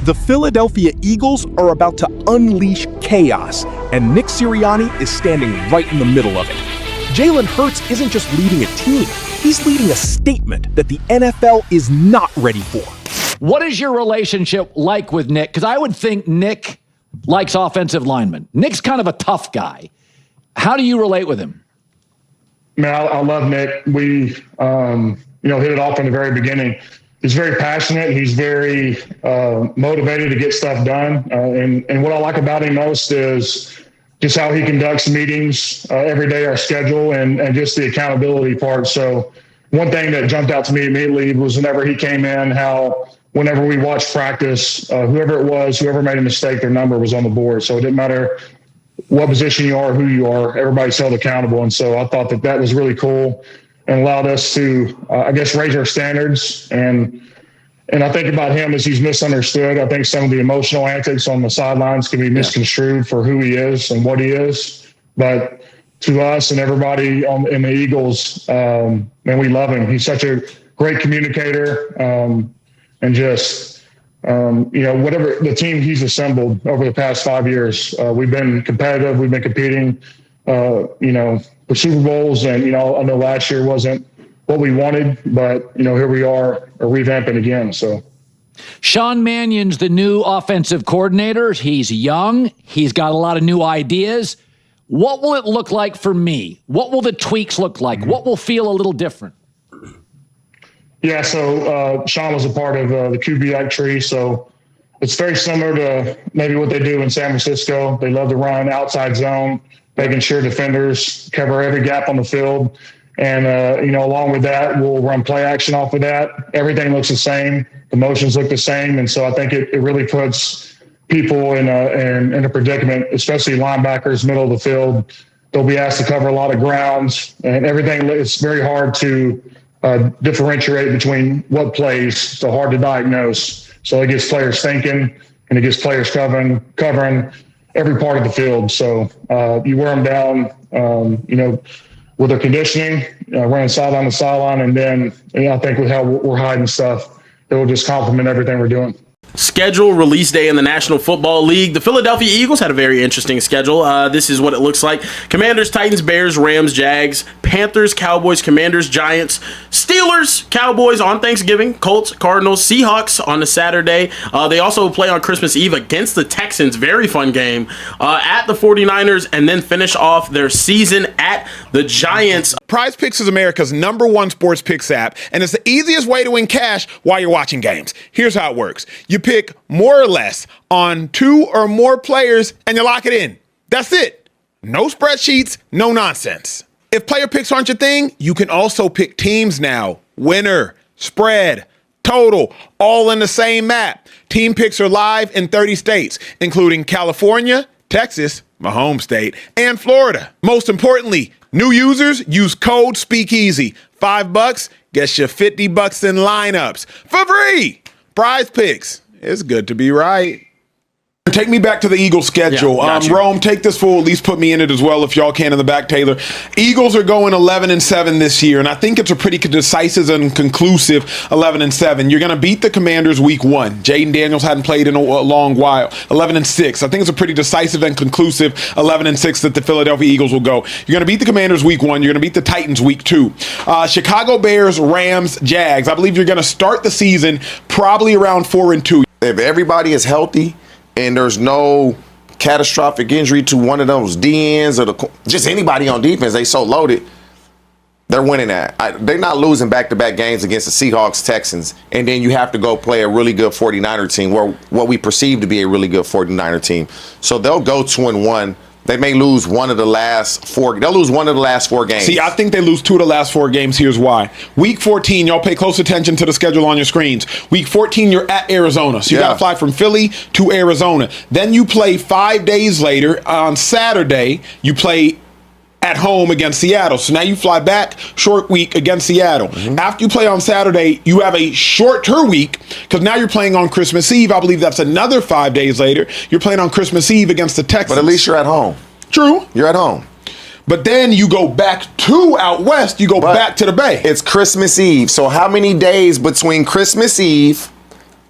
The Philadelphia Eagles are about to unleash chaos, and Nick Sirianni is standing right in the middle of it. Jalen Hurts isn't just leading a team, he's leading a statement that the NFL is not ready for. What is your relationship like with Nick? Because I would think Nick likes offensive linemen. Nick's kind of a tough guy. How do you relate with him? Man, I love Nick. We, hit it off in the very beginning. He's very passionate. He's very motivated to get stuff done. And what I like about him most is just how he conducts meetings every day, our schedule, and just the accountability part. So one thing that jumped out to me immediately was whenever he came in, how whenever we watched practice, whoever made a mistake, their number was on the board. So it didn't matter what position you are, who you are, everybody's held accountable. And so I thought that was really cool and allowed us to, raise our standards. And I think about him as he's misunderstood. I think some of the emotional antics on the sidelines can be misconstrued for who he is and what he is. But to us and everybody in the Eagles, man, we love him. He's such a great communicator, and just, whatever the team he's assembled over the past 5 years, we've been competitive. We've been competing, for Super Bowls. And, I know last year wasn't what we wanted, but, here we are revamping again. So Sean Mannion's the new offensive coordinator. He's young. He's got a lot of new ideas. What will it look like for me? What will the tweaks look like? What will feel a little different? Yeah, so Sean was a part of the QB tree, so it's very similar to maybe what they do in San Francisco. They love to run outside zone, making sure defenders cover every gap on the field. And, along with that, we'll run play action off of that. Everything looks the same. The motions look the same. And so I think it really puts people in a predicament, especially linebackers, middle of the field. They'll be asked to cover a lot of grounds and everything. It's very hard to differentiate between what plays, so hard to diagnose. So it gets players thinking, and it gets players covering every part of the field. So you wear them down, with their conditioning, running sideline to sideline, and then I think with how we're hiding stuff, it will just complement everything we're doing. Schedule release day in the National Football League. The Philadelphia Eagles had a very interesting schedule. This is what it looks like. Commanders, Titans, Bears, Rams, Jags, Panthers, Cowboys, Commanders, Giants, Steelers, Cowboys on Thanksgiving, Colts, Cardinals, Seahawks on a Saturday. They also play on Christmas Eve against the Texans. Very fun game. At the 49ers, and then finish off their season at the Giants. PrizePicks is America's #1 sports picks app, and it's the easiest way to win cash while you're watching games. Here's how it works. You pick more or less on 2 or more players, and you lock it in. That's it. No spreadsheets, no nonsense. If player picks aren't your thing, you can also pick teams now. Winner, spread, total, all in the same app. Team picks are live in 30 states, including California, Texas, my home state, and Florida. Most importantly, new users use code SPEAKEASY. $5 gets you $50 in lineups for free. PrizePicks. It's good to be right. Take me back to the Eagles schedule. Rome, take this full, at least put me in it as well if y'all can in the back, Taylor. Eagles are going 11-7 this year, and I think it's a pretty decisive and conclusive 11-7. You're going to beat the Commanders week 1. Jaden Daniels hadn't played in a long while. 11-6. I think it's a pretty decisive and conclusive 11-6 that the Philadelphia Eagles will go. You're going to beat the Commanders week 1. You're going to beat the Titans week 2. Chicago Bears, Rams, Jags. I believe you're going to start the season probably around 4-2. If everybody is healthy, and there's no catastrophic injury to one of those DNs or just anybody on defense, they so loaded, they're winning that. They're not losing back-to-back games against the Seahawks, Texans, and then you have to go play a really good 49er team, or what we perceive to be a really good 49er team. So they'll go 2-1. They may lose one of the last 4. They'll lose one of the last 4 games. See, I think they lose 2 of the last 4 games. Here's why. Week 14, y'all pay close attention to the schedule on your screens. Week 14, you're at Arizona. So you got to fly from Philly to Arizona. Then you play 5 days later. On Saturday, you play at home against Seattle. So now you fly back, short week against Seattle. After you play on Saturday, you have a shorter week because now you're playing on Christmas Eve. I believe that's another 5 days later. You're playing on Christmas Eve against the Texans. But at least you're at home. True. You're at home. But then you go back to out west. You go back to the Bay. It's Christmas Eve. So how many days between Christmas Eve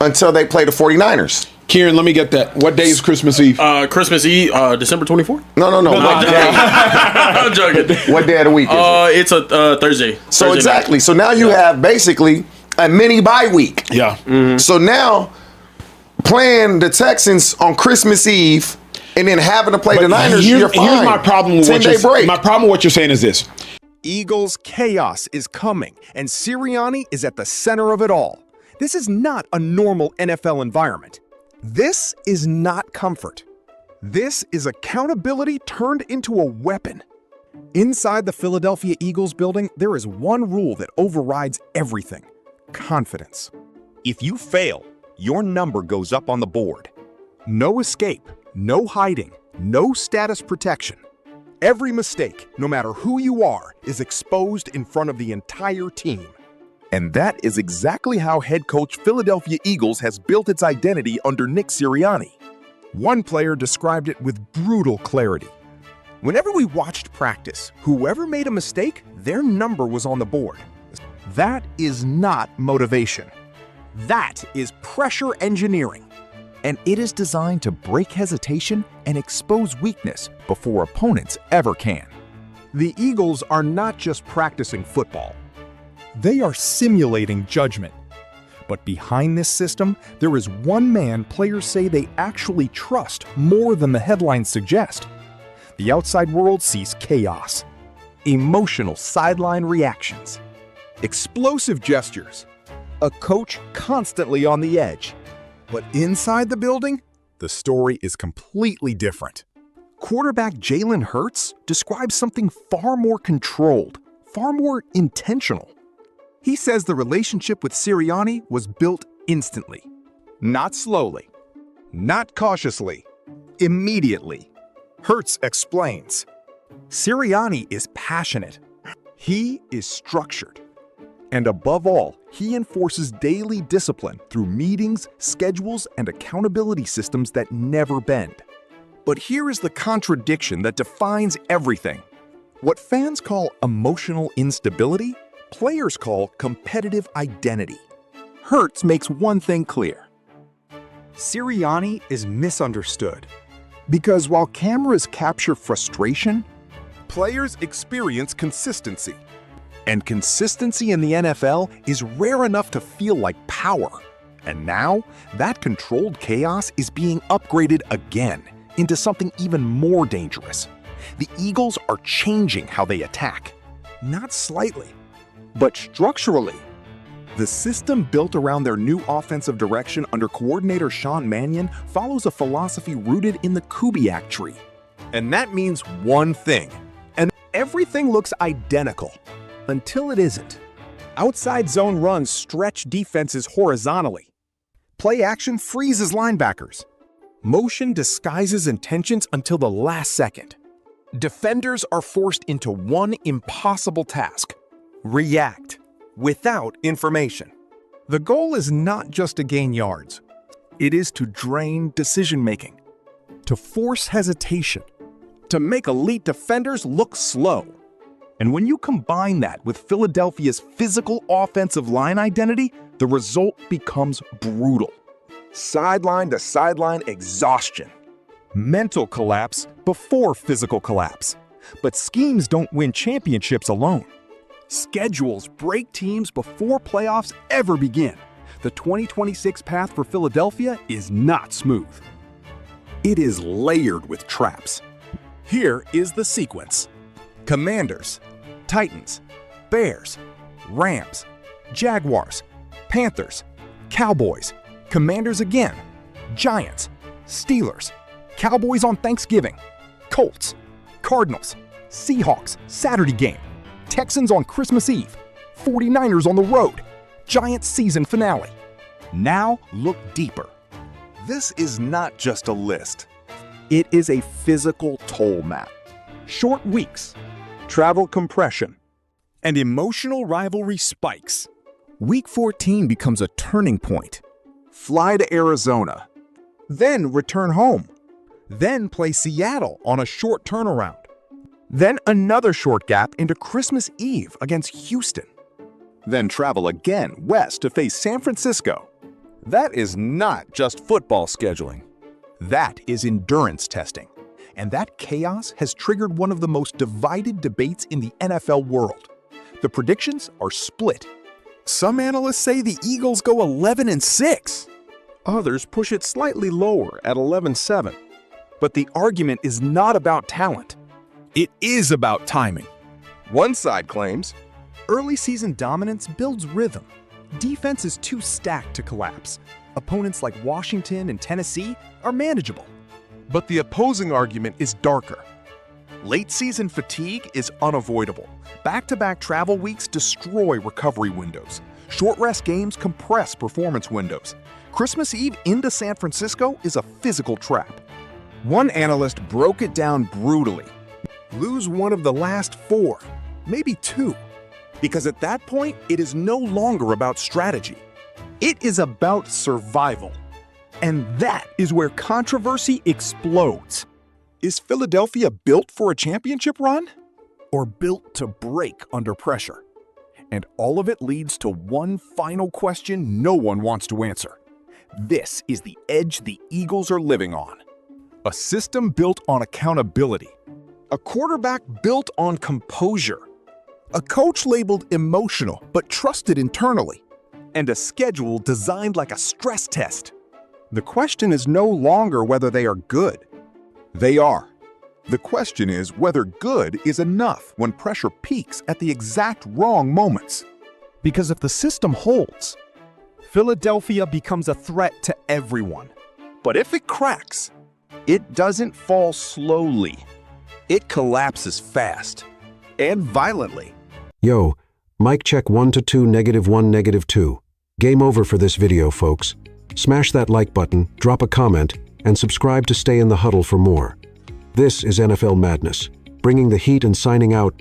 until they play the 49ers? Kieran, let me get that. What day is Christmas Eve? Christmas Eve, December 24th. No. What day? I'm joking. What day of the week is it? It's a Thursday. So Thursday exactly. night. So now you have basically a mini bye week. Yeah. So now playing the Texans on Christmas Eve and then having to play the Niners, you're fine. Here's my problem with 10-day break. My problem with what you're saying is this. Eagles chaos is coming, and Sirianni is at the center of it all. This is not a normal NFL environment. This is not comfort. This is accountability turned into a weapon. Inside the Philadelphia Eagles building, there is one rule that overrides everything: confidence. If you fail, your number goes up on the board. No escape, no hiding, no status protection. Every mistake, no matter who you are, is exposed in front of the entire team. And that is exactly how head coach Philadelphia Eagles has built its identity under Nick Sirianni. One player described it with brutal clarity. Whenever we watched practice, whoever made a mistake, their number was on the board. That is not motivation. That is pressure engineering. And it is designed to break hesitation and expose weakness before opponents ever can. The Eagles are not just practicing football. They are simulating judgment. But behind this system, there is one man players say they actually trust more than the headlines suggest. The outside world sees chaos, emotional sideline reactions, explosive gestures, a coach constantly on the edge. But inside the building, the story is completely different. Quarterback Jalen Hurts describes something far more controlled, far more intentional. He says the relationship with Sirianni was built instantly. Not slowly, not cautiously, immediately. Hurts explains. Sirianni is passionate. He is structured. And above all, he enforces daily discipline through meetings, schedules, and accountability systems that never bend. But here is the contradiction that defines everything. What fans call emotional instability, players call competitive identity. Hurts makes one thing clear. Sirianni is misunderstood. Because while cameras capture frustration, players experience consistency. And consistency in the NFL is rare enough to feel like power. And now, that controlled chaos is being upgraded again into something even more dangerous. The Eagles are changing how they attack. Not slightly, but structurally. The system built around their new offensive direction under coordinator Sean Mannion follows a philosophy rooted in the Kubiak tree. And that means one thing. And everything looks identical. Until it isn't. Outside zone runs stretch defenses horizontally. Play action freezes linebackers. Motion disguises intentions until the last second. Defenders are forced into one impossible task: react without information. The goal is not just to gain yards. It is to drain decision-making, to force hesitation, to make elite defenders look slow. And when you combine that with Philadelphia's physical offensive line identity, the result becomes brutal. Sideline to sideline exhaustion. Mental collapse before physical collapse. But schemes don't win championships alone. Schedules break teams before playoffs ever begin. The 2026 path for Philadelphia is not smooth. It is layered with traps. Here is the sequence. Commanders, Titans, Bears, Rams, Jaguars, Panthers, Cowboys, Commanders again, Giants, Steelers, Cowboys on Thanksgiving, Colts, Cardinals, Seahawks, Saturday game, Texans on Christmas Eve, 49ers on the road, Giants season finale. Now look deeper. This is not just a list. It is a physical toll map. Short weeks, travel compression, and emotional rivalry spikes. Week 14 becomes a turning point. Fly to Arizona, then return home, then play Seattle on a short turnaround, then another short gap into Christmas Eve against Houston, then travel again west to face San Francisco, That is not just football scheduling. That is endurance testing. And that chaos has triggered one of the most divided debates in the NFL world. The predictions are split. Some analysts say the Eagles go 11-6. Others push it slightly lower at 11-7. But the argument is not about talent. It is about timing. One side claims, early season dominance builds rhythm. Defense is too stacked to collapse. Opponents like Washington and Tennessee are manageable. But the opposing argument is darker. Late season fatigue is unavoidable. Back-to-back travel weeks destroy recovery windows. Short rest games compress performance windows. Christmas Eve into San Francisco is a physical trap. One analyst broke it down brutally. Lose one of the last 4, maybe 2. Because at that point, it is no longer about strategy. It is about survival. And that is where controversy explodes. Is Philadelphia built for a championship run? Or built to break under pressure? And all of it leads to one final question no one wants to answer. This is the edge the Eagles are living on. A system built on accountability. A quarterback built on composure. A coach labeled emotional but trusted internally. And a schedule designed like a stress test. The question is no longer whether they are good. They are. The question is whether good is enough when pressure peaks at the exact wrong moments. Because if the system holds, Philadelphia becomes a threat to everyone. But if it cracks, it doesn't fall slowly. It collapses fast and violently. Yo, mic check 1 to 2, -1, -2. Game over for this video, folks. Smash that like button, drop a comment, and subscribe to stay in the huddle for more. This is NFL Madness, bringing the heat and signing out.